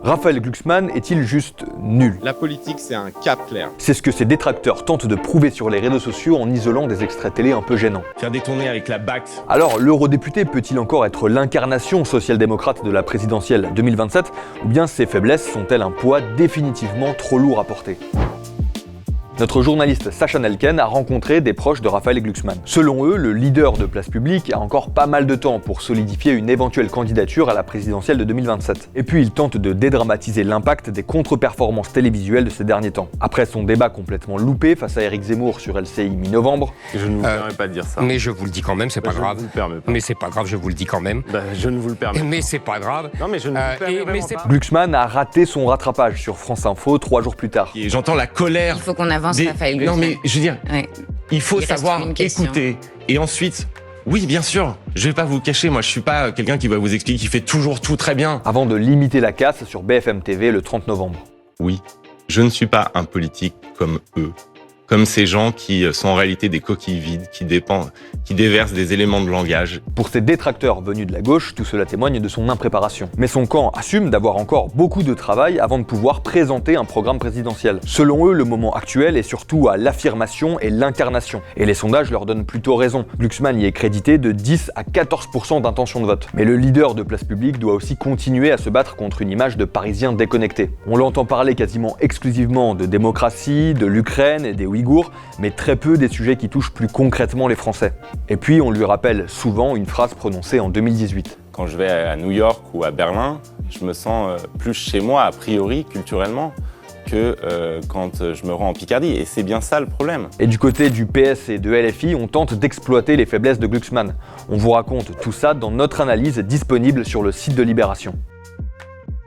Raphaël Glucksmann est-il juste nul? La politique, c'est un cap clair. C'est ce que ses détracteurs tentent de prouver sur les réseaux sociaux en isolant des extraits télé un peu gênants. Faire des tournées avec la BAC. Alors, l'eurodéputé peut-il encore être l'incarnation social-démocrate de la présidentielle 2027, ou bien ses faiblesses sont-elles un poids définitivement trop lourd à porter? Notre journaliste Sacha Nelken a rencontré des proches de Raphaël Glucksmann. Selon eux, le leader de Place Publique a encore pas mal de temps pour solidifier une éventuelle candidature à la présidentielle de 2027. Et puis il tente de dédramatiser l'impact des contre-performances télévisuelles de ces derniers temps. Après son débat complètement loupé face à Éric Zemmour sur LCI mi-novembre... Je ne vous permets pas de dire ça. Mais je vous le dis quand même, c'est pas Je grave. ne vous le permets pas. Mais c'est pas grave, je vous le dis quand même. Je ne vous le permets pas. Mais c'est pas grave. Non, mais je ne vous le permets vraiment pas. Glucksmann a raté son rattrapage sur France Info 3 jours plus tard. Et j'entends la colère. Il faut qu'on avance, Raphaël Glucksmann. Non mais je veux dire, Ouais. il faut Il reste savoir une question. écouter. Et ensuite, oui bien sûr, je vais pas vous cacher, moi je suis pas quelqu'un qui va vous expliquer qui fait toujours tout très bien. Avant de limiter la casse sur BFM TV le 30 novembre. Oui, je ne suis pas un politique comme eux. Comme ces gens qui sont en réalité des coquilles vides, qui déversent des éléments de langage. Pour ses détracteurs venus de la gauche, tout cela témoigne de son impréparation. Mais son camp assume d'avoir encore beaucoup de travail avant de pouvoir présenter un programme présidentiel. Selon eux, le moment actuel est surtout à l'affirmation et l'incarnation. Et les sondages leur donnent plutôt raison. Glucksmann y est crédité de 10 à 14% d'intention de vote. Mais le leader de Place Publique doit aussi continuer à se battre contre une image de Parisien déconnecté. On l'entend parler quasiment exclusivement de démocratie, de l'Ukraine et des Ouïghours, mais très peu des sujets qui touchent plus concrètement les Français. Et puis on lui rappelle souvent une phrase prononcée en 2018. Quand je vais à New York ou à Berlin, je me sens plus chez moi, a priori, culturellement, que quand je me rends en Picardie. Et c'est bien ça le problème. Et du côté du PS et de LFI, on tente d'exploiter les faiblesses de Glucksmann. On vous raconte tout ça dans notre analyse disponible sur le site de Libération.